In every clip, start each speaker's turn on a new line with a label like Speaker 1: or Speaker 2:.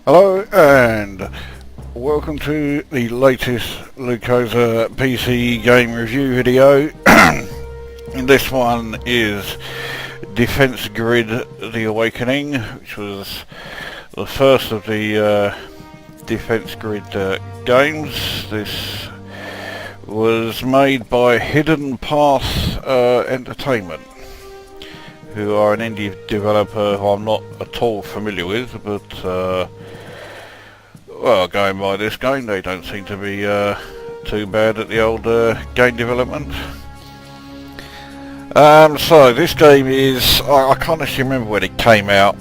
Speaker 1: Hello and welcome to the latest Lukozer PC game review video. And this one is Defense Grid The Awakening, which was the first of the Defense Grid games. This was made by Hidden Path Entertainment, who are an indie developer who I'm not at all familiar with, but well, going by this game, they don't seem to be too bad at the old game development. So this game is, I can't actually remember when it came out.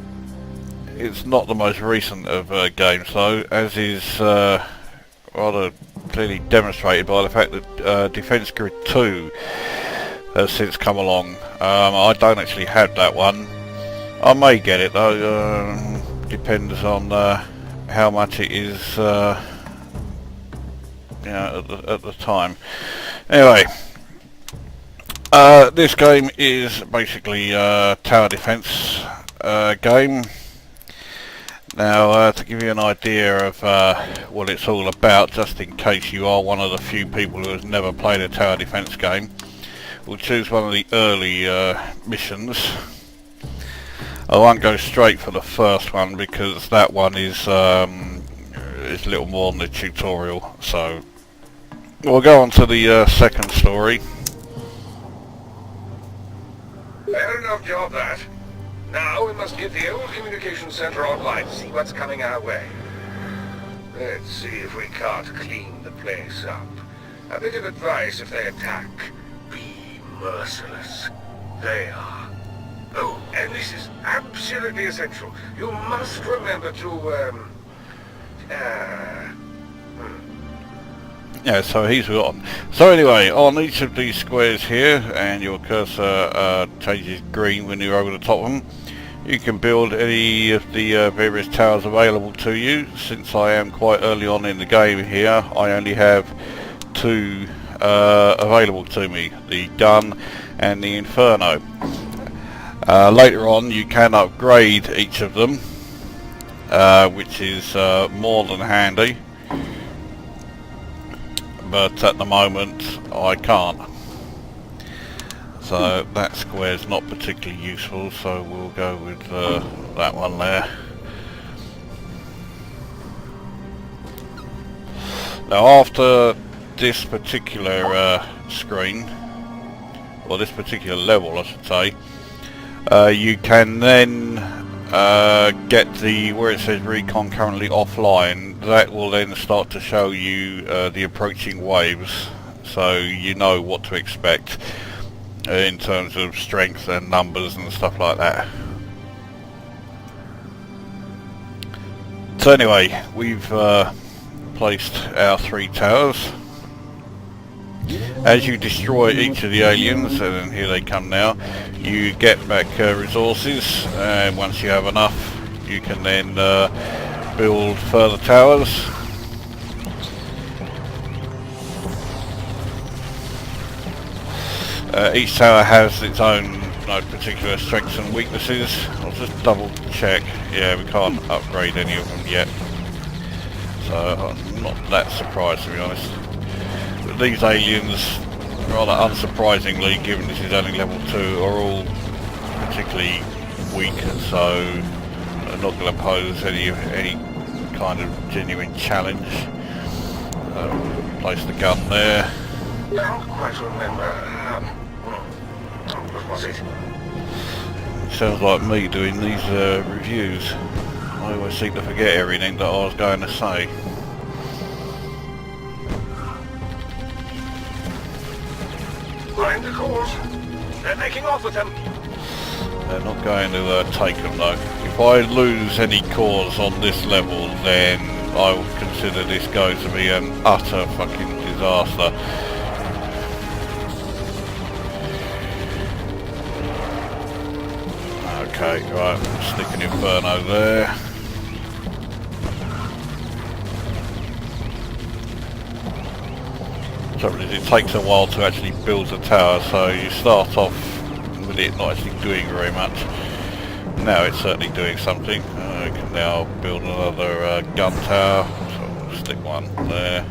Speaker 1: It's not the most recent of games though, as is rather clearly demonstrated by the fact that Defense Grid 2 has since come along. I don't actually have that one. I may get it though, depends on how much it is at the time. Anyway, this game is basically a tower defense game. Now, to give you an idea of what it's all about, just in case you are one of the few people who has never played a tower defense game, we'll choose one of the early missions. I won't go straight for the first one because that one is little more than the tutorial. So we'll go on to the second story.
Speaker 2: Fair enough job, that. Now we must get the old communication center online, see what's coming our way. Let's see if we can't clean the place up. A bit of advice if they attack. Be merciless. They are. Oh, and this is absolutely essential. You must remember to,
Speaker 1: Yeah, so he's forgotten. So anyway, on each of these squares here, and your cursor changes green when you're over the top of them, you can build any of the various towers available to you. Since I am quite early on in the game here, I only have two available to me, the gun and the inferno. Later on you can upgrade each of them, which is more than handy, but at the moment I can't. So that square is not particularly useful, so we'll go with that one there. Now after this particular screen, or this particular level I should say, you can then get the, where it says recon currently offline, that will then start to show you the approaching waves, so you know what to expect in terms of strength and numbers and stuff like that. So anyway, we've placed our three towers. As you destroy each of the aliens, and here they come now, you get back resources, and once you have enough you can then build further towers. Each tower has its own particular strengths and weaknesses. I'll just double check. Yeah, we can't upgrade any of them yet, so I'm not that surprised to be honest. But these aliens, rather unsurprisingly, given this is only level 2, are all particularly weak, so they're not going to pose any kind of genuine challenge. Place the gun there.
Speaker 2: I don't quite remember. What was it?
Speaker 1: Sounds like me doing these reviews. I always seem to forget everything that I was going to say.
Speaker 2: Find the cores. They're making off with them.
Speaker 1: They're not going to take them though. If I lose any cores on this level, then I will consider this going to be an utter fucking disaster. Okay, right, stick an inferno there. Trouble is, it takes a while to actually build the tower, so you start off with it not actually doing very much. Now it's certainly doing something. I can now build another gun tower, so we'll stick one there.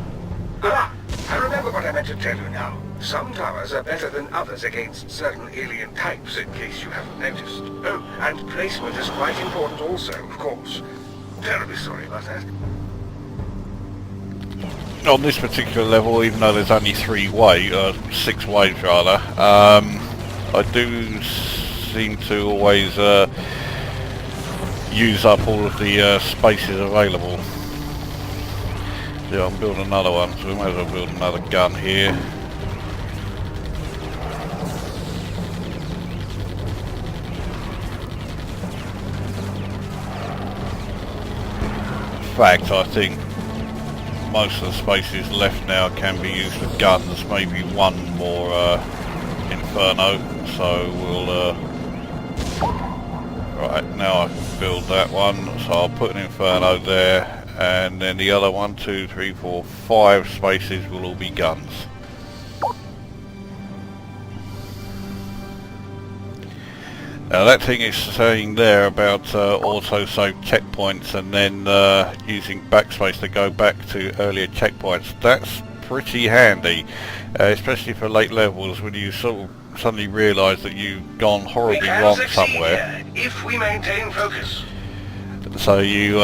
Speaker 2: Ah, I remember what I meant to tell you now. Some towers are better than others against certain alien types, in case you haven't noticed. Oh, and placement is quite important also, of course. Terribly sorry about that.
Speaker 1: On this particular level, even though there's only 6 waves rather, I do seem to always use up all of the spaces available. Yeah, I'm building another one, so we might as well build another gun here. In fact, I think most of the spaces left now can be used for guns, maybe one more Inferno, so we'll right, now I can build that one, so I'll put an Inferno there, and then the other 1, 2, 3, 4, 5 spaces will all be guns. Now that thing is saying there about auto-save checkpoints and then using backspace to go back to earlier checkpoints. That's pretty handy, especially for late levels when you sort of suddenly realise that you've gone horribly wrong somewhere.
Speaker 2: If we maintain focus.
Speaker 1: So you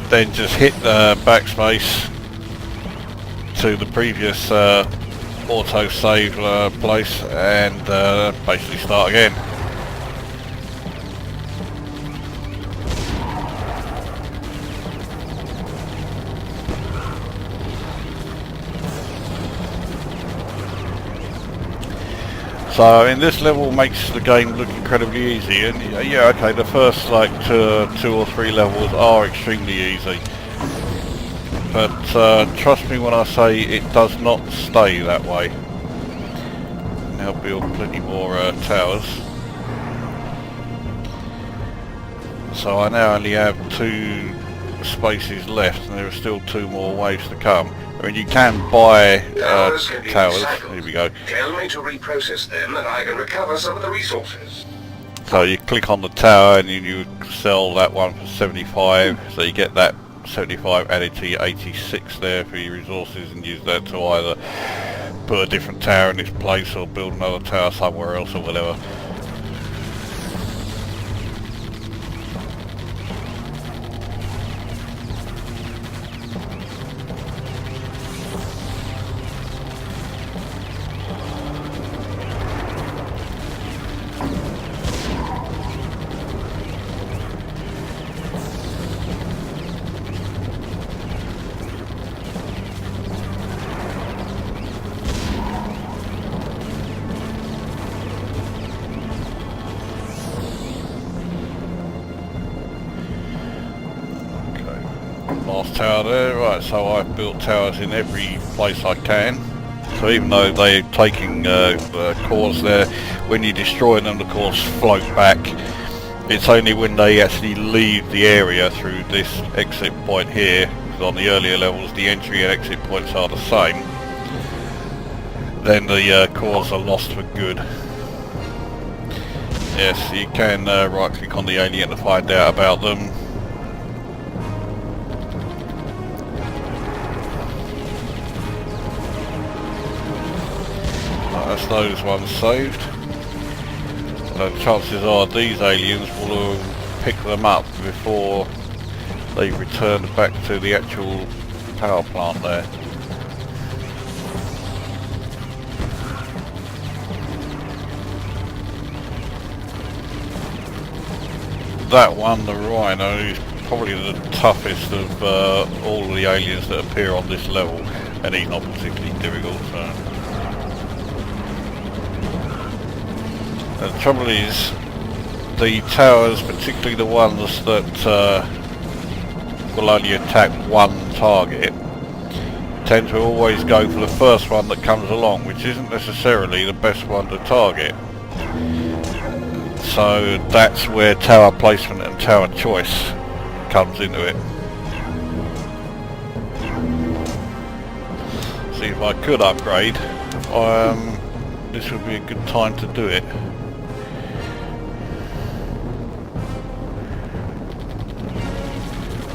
Speaker 1: then just hit the backspace to the previous auto-save place and basically start again. So in this level makes the game look incredibly easy, and yeah, okay, the first like 2 or 3 levels are extremely easy, but trust me when I say it does not stay that way. Now build plenty more towers. So I now only have 2 spaces left, and there are still 2 more waves to come. I mean, you can buy towers. Here we go.
Speaker 2: Tell me to reprocess them, and I can recover some of the resources.
Speaker 1: So you click on the tower, and you sell that one for 75. So you get that 75 added to your 86 there for your resources, and use that to either put a different tower in its place or build another tower somewhere else or whatever. Last tower there, right, so I've built towers in every place I can. So even though they're taking cores there, when you destroy them the cores float back. It's only when they actually leave the area through this exit point here, because on the earlier levels the entry and exit points are the same, then the cores are lost for good. Yes, you can right click on the alien to find out about them. That's those ones saved. So chances are these aliens will pick them up before they return back to the actual power plant there. That one, the Rhino, is probably the toughest of all the aliens that appear on this level, and he's not particularly difficult. So. The trouble is, the towers, particularly the ones that will only attack one target, tend to always go for the first one that comes along, which isn't necessarily the best one to target. So that's where tower placement and tower choice comes into it. See, if I could upgrade, this would be a good time to do it.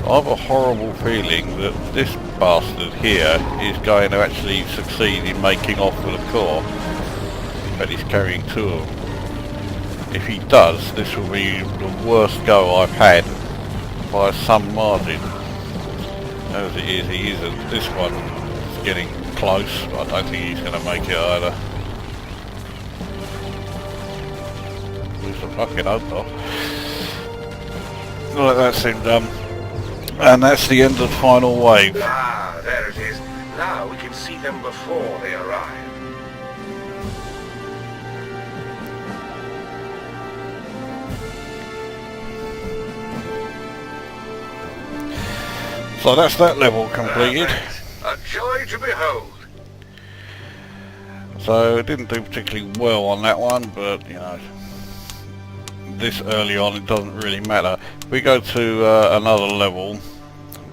Speaker 1: I have a horrible feeling that this bastard here is going to actually succeed in making off with a core, but he's carrying two of them. If he does, this will be the worst go I've had by some margin. As it is, he isn't. This one is getting close, but I don't think he's going to make it either. Lose the fucking hope though. Right, that's him done. And that's the end of the final wave.
Speaker 2: Ah, there it is. Now we can see them before they arrive.
Speaker 1: So that's that level completed.
Speaker 2: A joy to behold.
Speaker 1: So it didn't do particularly well on that one, but you know, this early on it doesn't really matter. If we go to another level,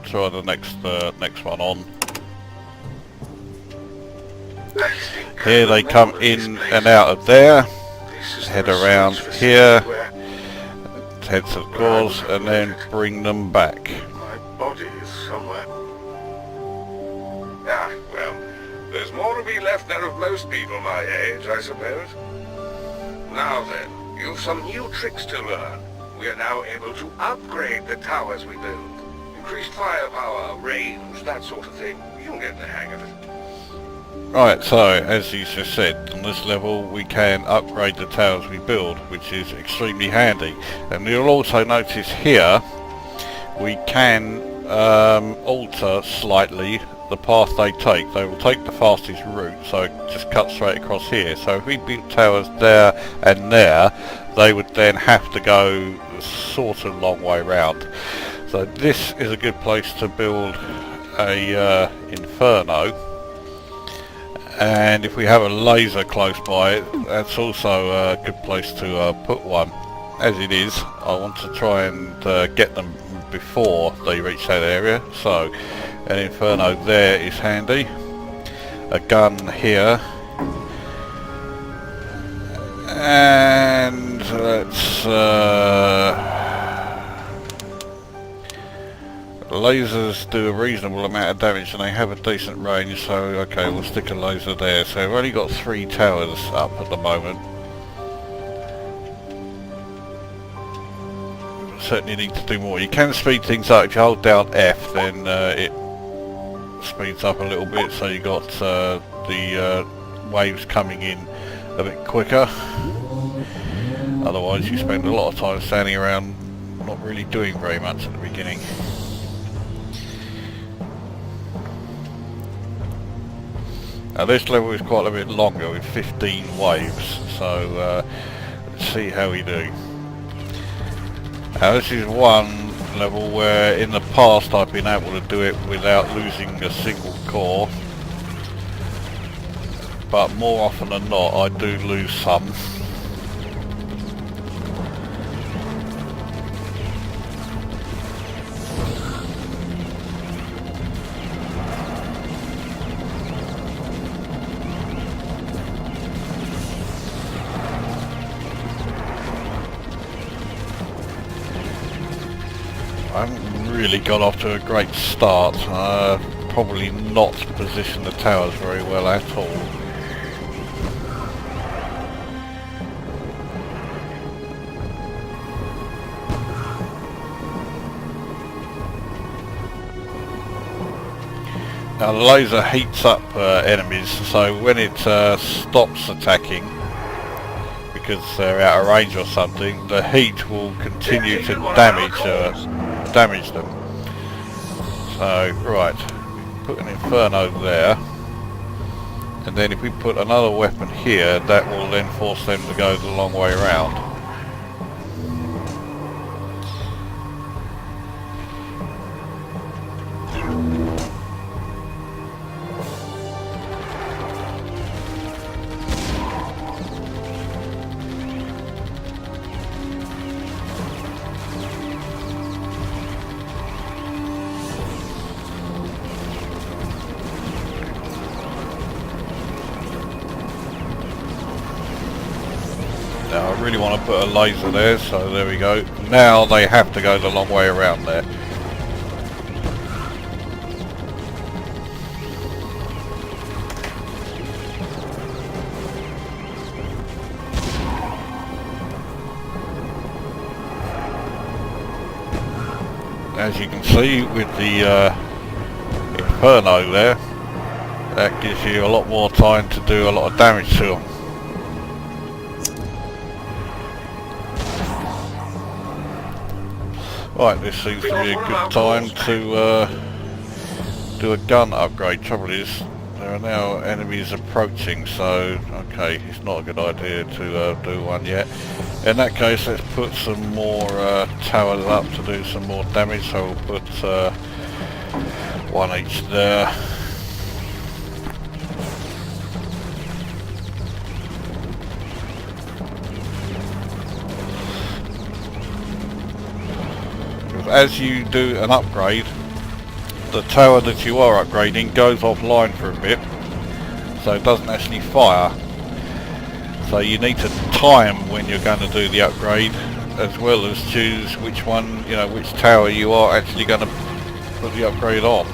Speaker 1: try the next one on. Here they come in and out of there, head around here, head to the cores, and then bring them back.
Speaker 2: My body is somewhere. Ah, well, there's more to be left there of most people my age, I suppose. Now then, you've some new tricks to learn. We are now able to upgrade the towers we build. Increased firepower, range, that sort of thing. You'll get the hang of it.
Speaker 1: Right, so as you just said, on this level we can upgrade the towers we build, which is extremely handy. And you'll also notice here we can alter slightly the path they take. They will take the fastest route, so it just cuts straight across here. So if we built towers there and there, they would then have to go sort of long way round. So this is a good place to build a Inferno, and if we have a laser close by it, that's also a good place to put one. As it is, I want to try and get them before they reach that area, so an Inferno there is handy, a gun here, and let's lasers do a reasonable amount of damage and they have a decent range, so okay, we'll stick a laser there. So we've only got 3 towers up at the moment. Certainly need to do more. You can speed things up. If you hold down F, then it speeds up a little bit, so you got the waves coming in a bit quicker. Otherwise you spend a lot of time standing around not really doing very much at the beginning. Now this level is quite a bit longer with 15 waves, so let's see how we do. Now this is one level where in the past I've been able to do it without losing a single core, but more often than not I do lose some. I haven't really got off to a great start. Probably not positioned the towers very well at all. Now the laser heats up enemies, so when it stops attacking, because they're out of range or something, the heat will continue to damage them. So, right, put an Inferno there, and then if we put another weapon here, that will then force them to go the long way around. Now I really want to put a laser there, so there we go. Now they have to go the long way around there. as you can see with the Inferno there, that gives you a lot more time to do a lot of damage to them. Right, this seems to be a good time to do a gun upgrade. Trouble is, there are now enemies approaching, so okay, it's not a good idea to do one yet. In that case, let's put some more towers up to do some more damage, so we'll put one each there. As you do an upgrade, the tower that you are upgrading goes offline for a bit, so it doesn't actually fire. So you need to time when you're going to do the upgrade, as well as choose which one, you know, which tower you are actually going to put the upgrade on.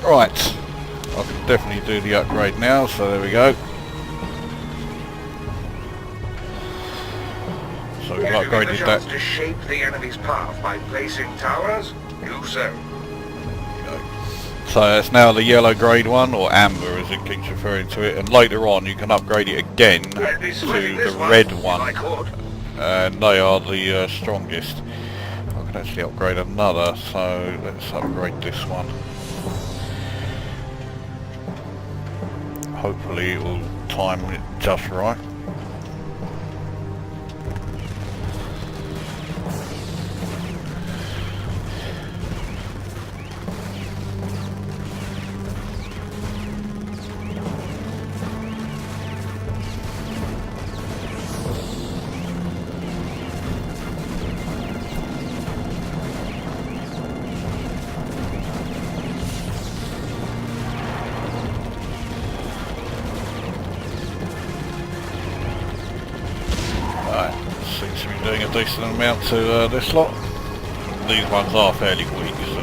Speaker 1: Right. I can definitely do the upgrade now, so there we go. So we've upgraded that.
Speaker 2: To shape the enemy's path by placing towers, do so.
Speaker 1: So that's now the yellow grade one, or amber as it keeps referring to it, and later on you can upgrade it again to the red one, and they are the strongest. I can actually upgrade another, so let's upgrade this one. Hopefully it will time it just right. Seems to be doing a decent amount to this lot. These ones are fairly weak, so...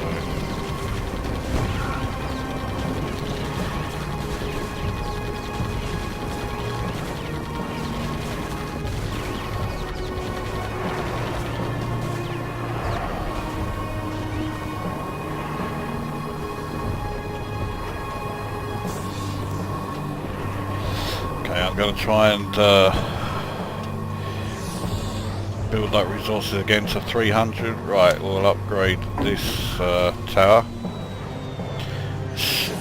Speaker 1: Okay, I'm going to try and build up resources again to 300. Right, we'll upgrade this tower.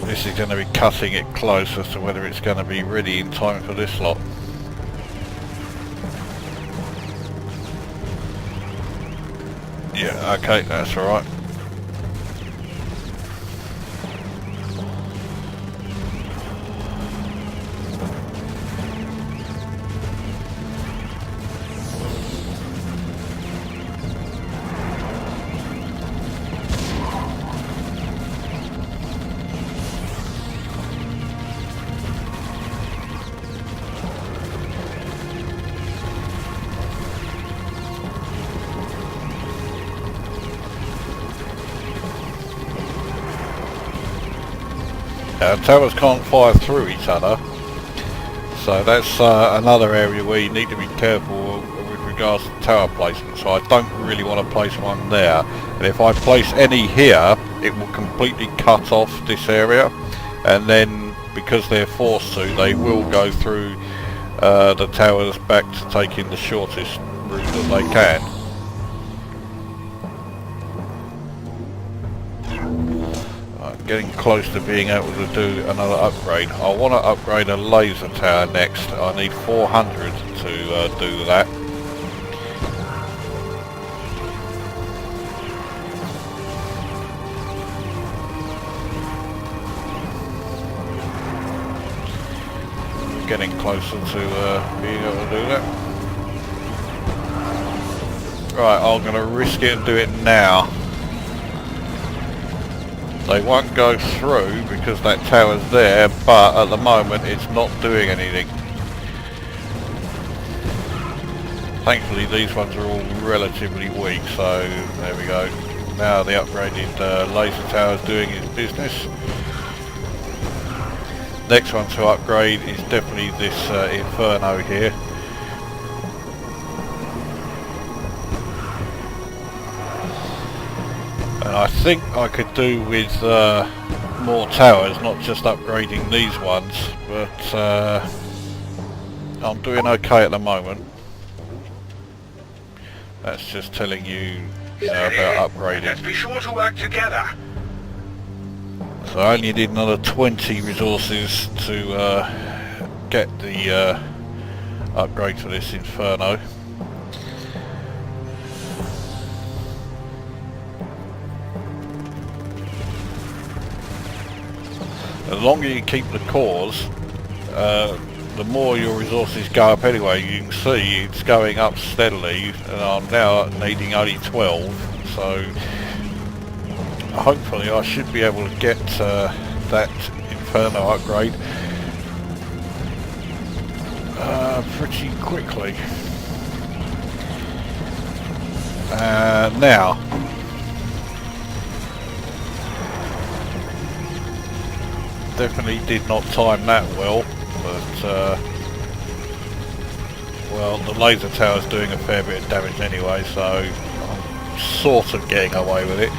Speaker 1: This is going to be cutting it close as to whether it's going to be ready in time for this lot. Yeah, okay, that's alright. Towers can't fire through each other, so that's another area where you need to be careful with regards to tower placement. So I don't really want to place one there, and if I place any here it will completely cut off this area, and then because they're forced to, they will go through the towers back to taking the shortest route that they can. Getting close to being able to do another upgrade. I want to upgrade a laser tower next. I need 400 to do that. Getting closer to being able to do that. Right, I'm going to risk it and do it now. They won't go through because that tower's there, but at the moment it's not doing anything. Thankfully these ones are all relatively weak, so there we go. Now the upgraded laser tower is doing its business. Next one to upgrade is definitely this Inferno here. And I think I could do with more towers, not just upgrading these ones, but I'm doing okay at the moment. That's just telling you, about upgrading.
Speaker 2: Let's be sure to work together.
Speaker 1: So I only need another 20 resources to get the upgrade for this Inferno. The longer you keep the cores, the more your resources go up anyway. You can see it's going up steadily, and I'm now needing only 12, so hopefully I should be able to get that Inferno upgrade pretty quickly. Now, definitely did not time that well, but well, the laser tower's doing a fair bit of damage anyway, so I'm sort of getting away with it.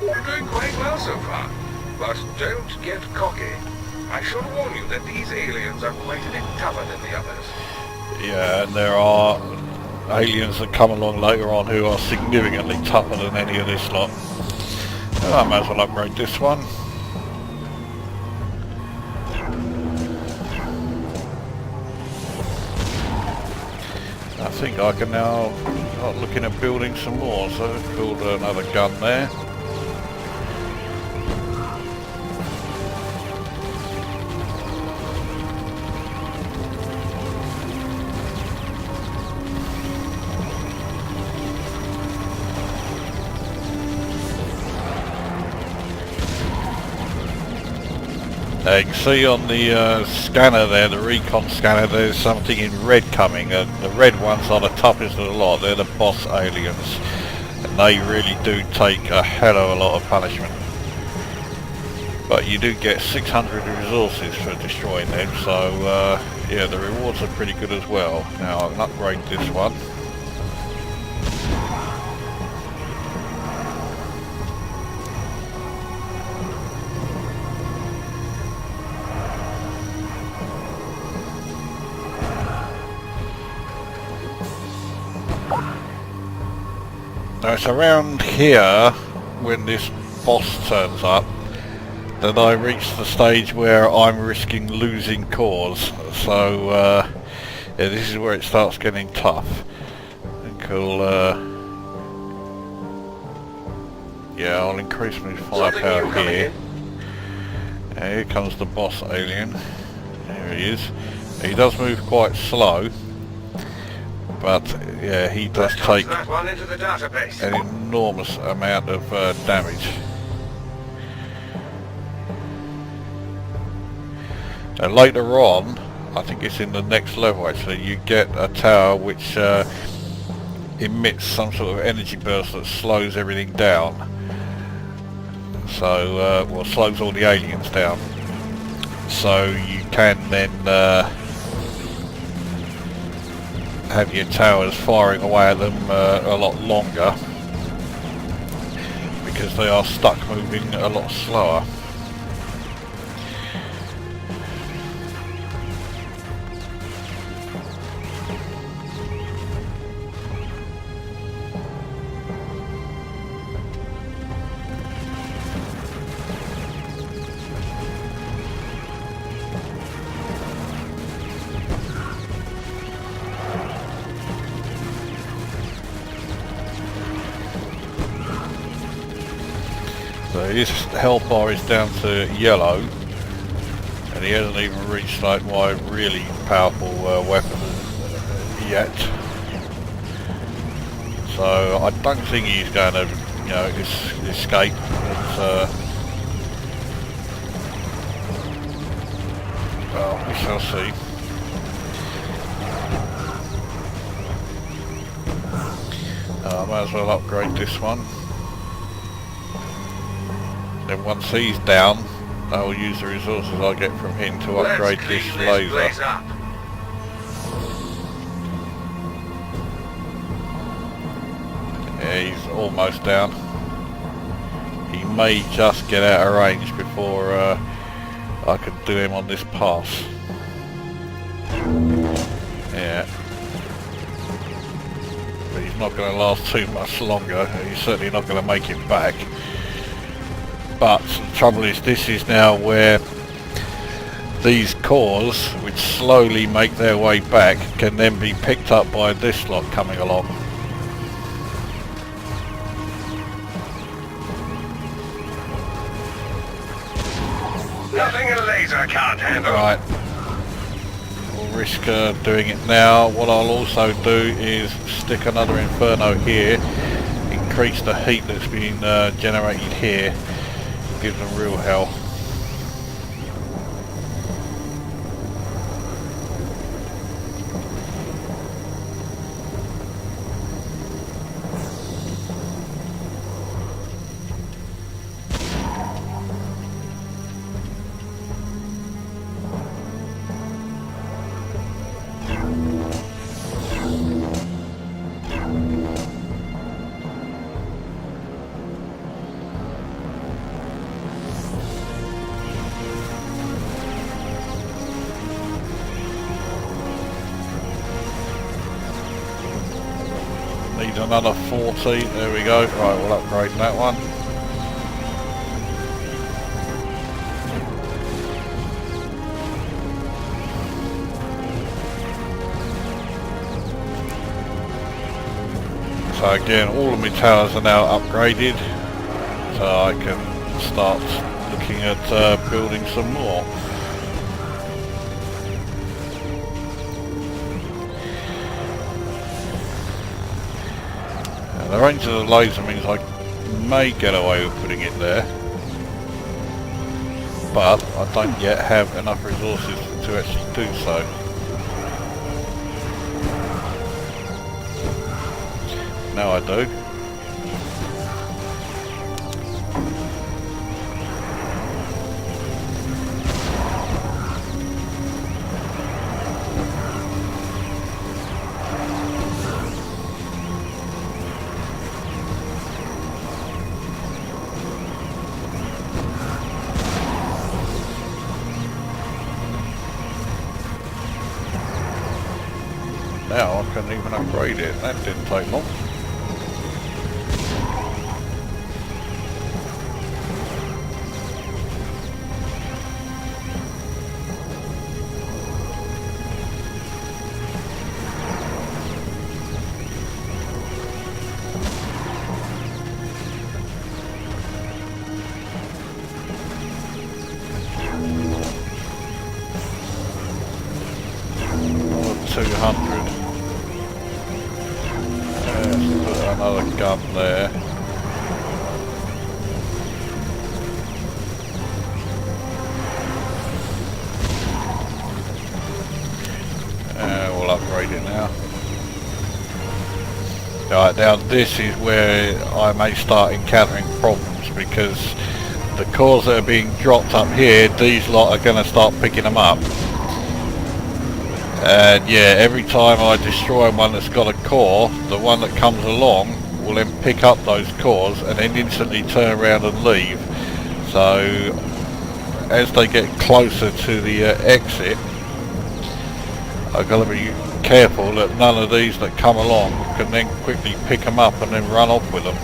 Speaker 2: You're doing quite well so far, but don't get cocky. I should warn you that these aliens are quite a bit tougher than the others.
Speaker 1: Yeah, and there are aliens that come along later on who are significantly tougher than any of this lot. I might as well upgrade this one. I think I can now start looking at building some more, so let's build another gun there. You can see on the scanner there, the recon scanner, there's something in red coming, and the red ones are the toughest of the lot. They're the boss aliens, and they really do take a hell of a lot of punishment. But you do get 600 resources for destroying them, so yeah, the rewards are pretty good as well. Now I can upgrade this one. Now it's around here, when this boss turns up, that I reach the stage where I'm risking losing cores. So yeah, this is where it starts getting tough. I think I'll increase my firepower here. And here comes the boss alien. There he is. He does move quite slow, but yeah, he does take an enormous amount of damage. And later on, I think it's in the next level actually, you get a tower which emits some sort of energy burst that slows everything down. So, well, slows all the aliens down. So you can then have your towers firing away at them a lot longer, because they are stuck moving a lot slower. So his health bar is down to yellow, and he hasn't even reached like my really powerful weapon yet. So I don't think he's going to, escape. But, well, we shall see. I might as well upgrade this one. Then once he's down, I'll use the resources I get from him to upgrade this laser. Yeah, he's almost down. He may just get out of range before I can do him on this pass. Yeah. But he's not going to last too much longer. He's certainly not going to make it back. But the trouble is, this is now where these cores, which slowly make their way back, can then be picked up by this lot coming along.
Speaker 2: Nothing a laser can't handle.
Speaker 1: Right. We'll risk doing it now. What I'll also do is stick another inferno here, increase the heat that's being generated here, give them real hell. Need another 40, there we go. Right, we'll upgrade that one. So again, all of my towers are now upgraded, so I can start looking at building some more. The range of the laser means I may get away with putting it there, but I don't yet have enough resources to actually do so. Now I do. Now I can even upgrade it. That didn't take long. Another 200. Another gun there. We'll upgrade it now. Right, now this is where I may start encountering problems, because the cores that are being dropped up here, these lot are going to start picking them up. And yeah, every time I destroy one that's got a core, the one that comes along will then pick up those cores and then instantly turn around and leave. So as they get closer to the exit, I've got to be careful that none of these that come along can then quickly pick them up and then run off with them.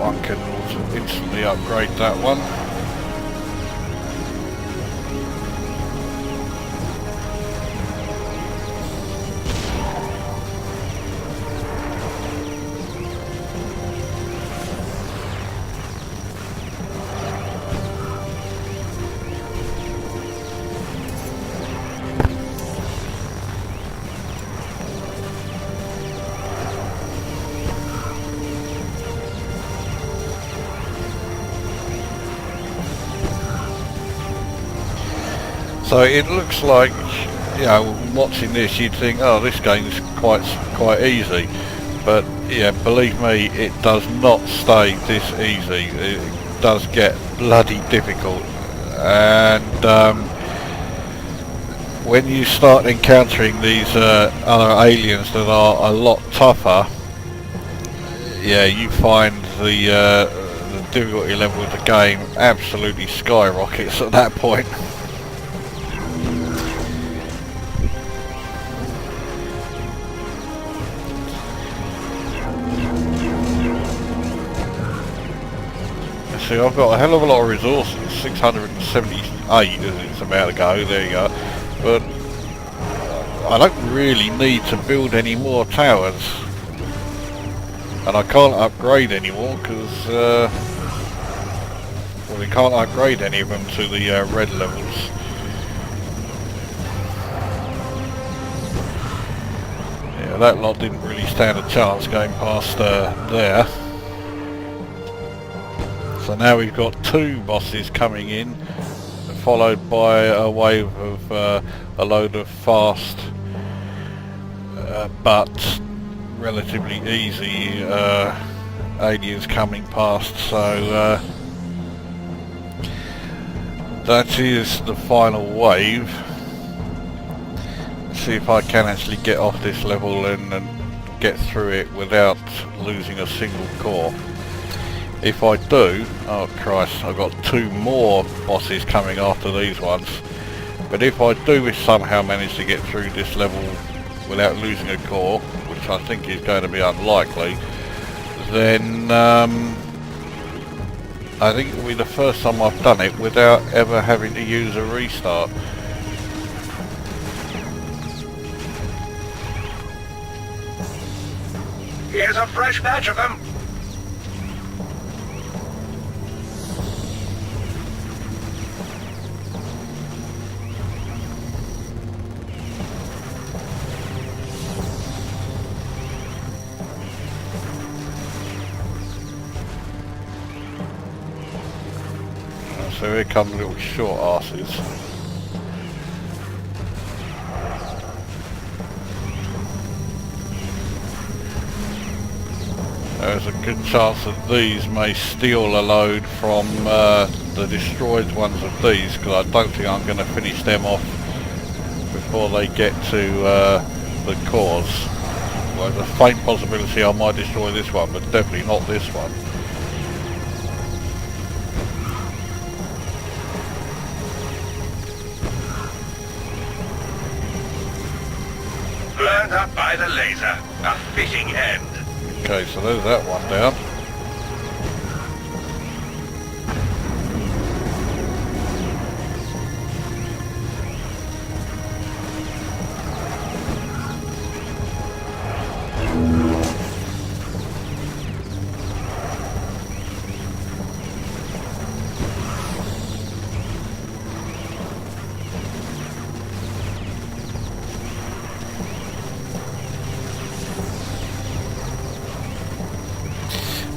Speaker 1: One can also instantly upgrade that one. So it looks like, you know, watching this you'd think, oh, this game's quite easy, but yeah, believe me, it does not stay this easy. It does get bloody difficult, and when you start encountering these other aliens that are a lot tougher, yeah, you find the difficulty level of the game absolutely skyrockets at that point. See, I've got a hell of a lot of resources, 678 as it's about to go, there you go, but I don't really need to build any more towers, and I can't upgrade anymore because well, we can't upgrade any of them to the red levels. Yeah, that lot didn't really stand a chance going past there. So now we've got 2 bosses coming in, followed by a wave of a load of fast but relatively easy aliens coming past. So that is the final wave. Let's see if I can actually get off this level and get through it without losing a single core. If I do, oh Christ, I've got 2 more bosses coming after these ones. But if I do somehow manage to get through this level without losing a core, which I think is going to be unlikely, then I think it'll be the first time I've done it without ever having to use a restart.
Speaker 2: Here's a fresh batch of them.
Speaker 1: So here come little short asses. There's a good chance that these may steal a load from the destroyed ones of these, because I don't think I'm going to finish them off before they get to the cores. Well, there's a faint possibility I might destroy this one, but definitely not this one.
Speaker 2: Burned up by the laser. A fitting end.
Speaker 1: Okay, so there's that one down.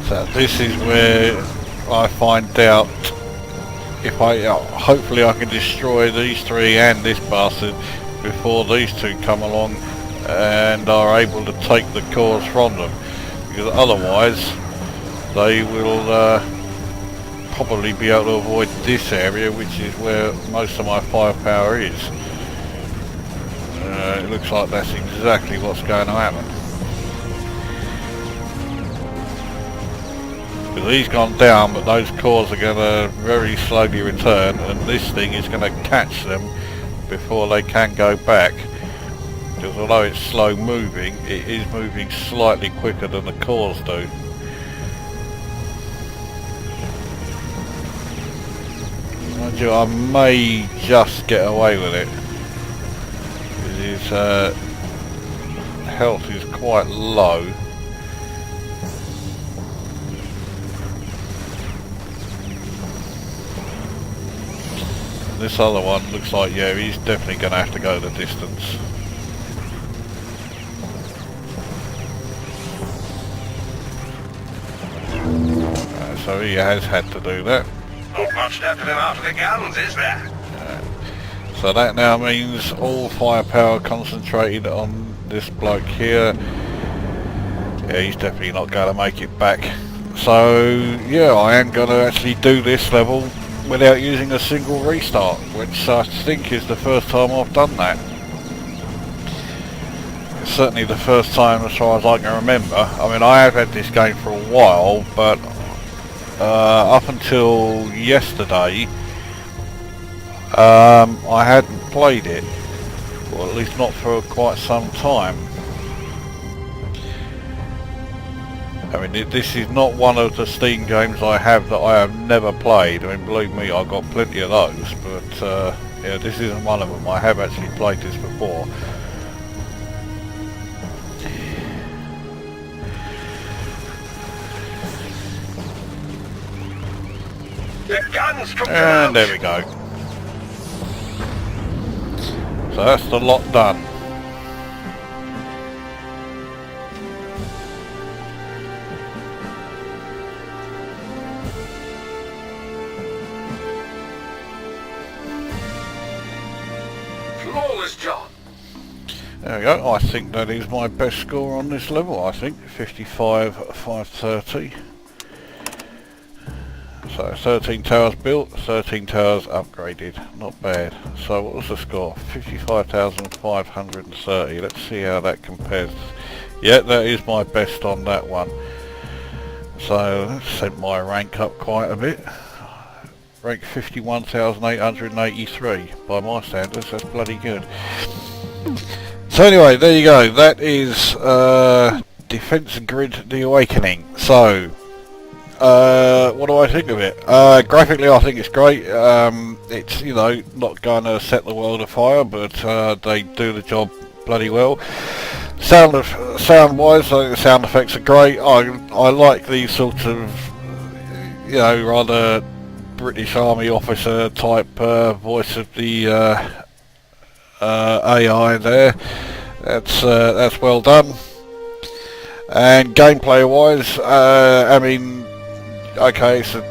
Speaker 1: So this is where I find out if hopefully I can destroy these 3 and this bastard before these 2 come along and are able to take the cores from them, because otherwise they will probably be able to avoid this area, which is where most of my firepower is. It looks like that's exactly what's going to happen. He's gone down, but those cores are going to very slowly return, and this thing is going to catch them before they can go back, because although it's slow moving, it is moving slightly quicker than the cores do. Mind you, I may just get away with it. His health is quite low. This other one looks like, yeah, he's definitely going to have to go the distance. So he has had to do that.
Speaker 2: Not much left of him after the guns, is there?
Speaker 1: So that now means all firepower concentrated on this bloke here. Yeah, he's definitely not going to make it back. So yeah, I am going to actually do this level without using a single restart, which I think is the first time I've done that. It's certainly the first time as far as I can remember. I mean, I have had this game for a while, but up until yesterday I hadn't played it, or at least not for quite some time. I mean, this is not one of the Steam games I have that I have never played. I mean, believe me, I've got plenty of those, but yeah, this isn't one of them. I have actually played this before. And there we go. So that's the lot done.
Speaker 2: Flawless job.
Speaker 1: There we go. I think that is my best score on this level. I think 55,530. So 13 towers built, 13 towers upgraded. Not bad. So what was the score? 55,530. Let's see how that compares. Yeah, that is my best on that one. So that sent my rank up quite a bit. Rank 51,883 by my standards. That's bloody good. So anyway, there you go. That is Defense Grid: The Awakening. So what do I think of it? Graphically, I think it's great. It's, you know, not going to set the world afire, but they do the job bloody well. Sound-wise, I think the sound effects are great. I like these sort of, you know, rather British Army officer type voice of the AI there. That's well done. And gameplay wise, I mean, okay, it's a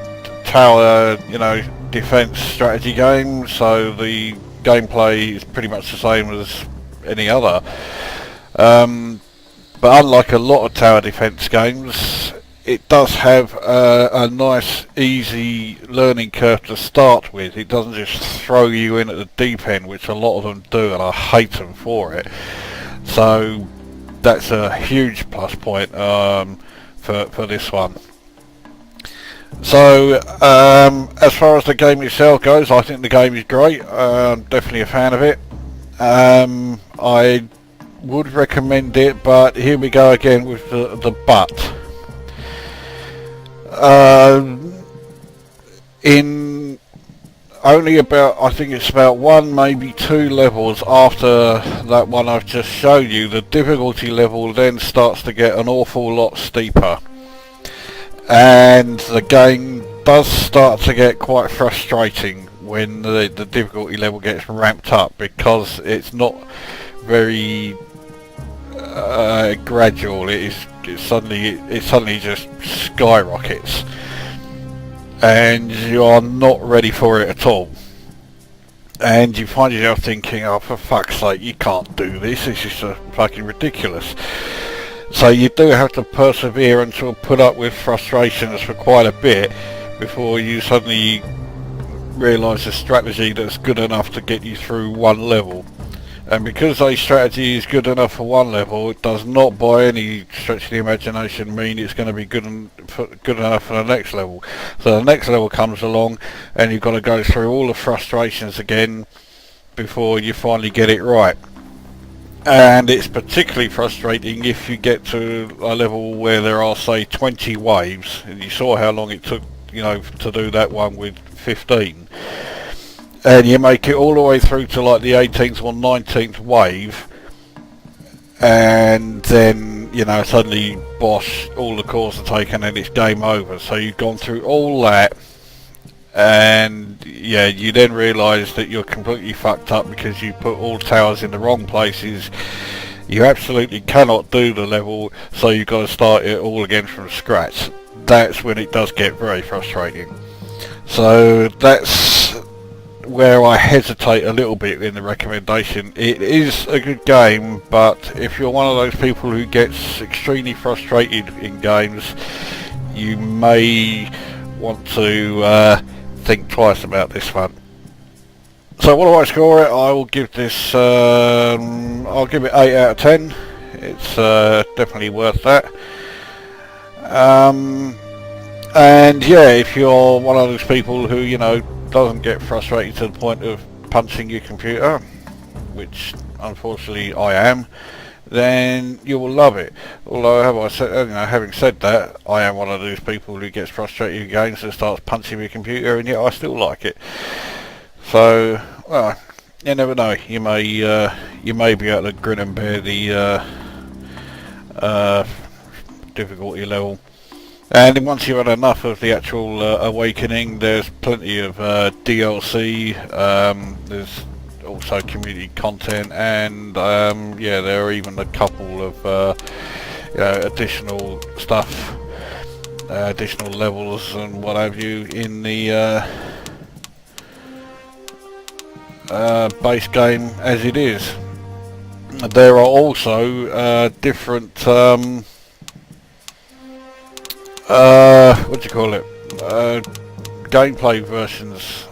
Speaker 1: tower, you know, defense strategy game, so the gameplay is pretty much the same as any other. But unlike a lot of tower defense games, it does have a nice easy learning curve to start with. It doesn't just throw you in at the deep end, which a lot of them do, and I hate them for it. So that's a huge plus point for this one. So as far as the game itself goes, I think the game is great. I'm definitely a fan of it. I would recommend it, but here we go again with the but. In only about, I think it's about one, maybe two levels after that one I've just shown you, the difficulty level then starts to get an awful lot steeper, and the game does start to get quite frustrating when the difficulty level gets ramped up, because it's not very gradual. It suddenly just skyrockets, and you are not ready for it at all, and you find yourself thinking, oh, for fuck's sake, you can't do this, this is fucking ridiculous. So you do have to persevere and sort of put up with frustrations for quite a bit before you suddenly realise a strategy that's good enough to get you through one level. And because a strategy is good enough for one level, it does not by any stretch of the imagination mean it's going to be good enough for the next level. So the next level comes along and you've got to go through all the frustrations again before you finally get it right. And it's particularly frustrating if you get to a level where there are, say, 20 waves, and you saw how long it took, you know, to do that one with 15. And you make it all the way through to like the 18th or 19th wave, and then, you know, suddenly bosh, all the cores are taken and it's game over. So you've gone through all that, and yeah, you then realise that you're completely fucked up because you put all towers in the wrong places. You absolutely cannot do the level, so you've got to start it all again from scratch. That's when it does get very frustrating. So that's where I hesitate a little bit in the recommendation. It is a good game, but if you're one of those people who gets extremely frustrated in games, you may want to think twice about this one. So what do I score it? I will give this, I'll give it 8 out of 10. It's definitely worth that. And yeah, if you're one of those people who, you know, doesn't get frustrated to the point of punching your computer, which unfortunately I am, then you will love it. Although, having said that, I am one of those people who gets frustrated in games and starts punching my computer, and yet I still like it. So, well, you never know. You may be able to grin and bear the difficulty level. And then once you've had enough of the actual awakening, there's plenty of DLC, there's also community content, and yeah, there are even a couple of additional stuff, additional levels and what have you in the base game as it is. There are also different what do you call it, gameplay versions,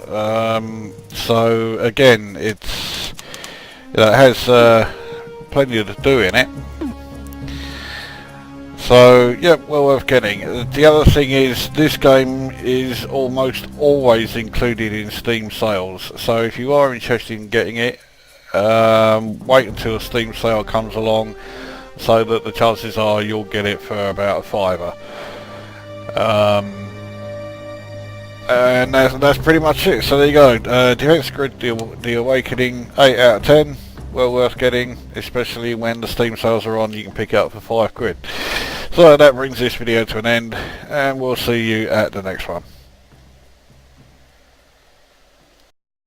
Speaker 1: so again it's, it has plenty to do in it, so yeah, well worth getting. The other thing is, this game is almost always included in Steam sales, so if you are interested in getting it, wait until a Steam sale comes along, so that the chances are you'll get it for about £5. And that's pretty much it. So there you go. Defense Grid, the Awakening, 8 out of 10. Well worth getting, especially when the Steam sales are on. You can pick it up for £5. So that brings this video to an end, and we'll see you at the next one.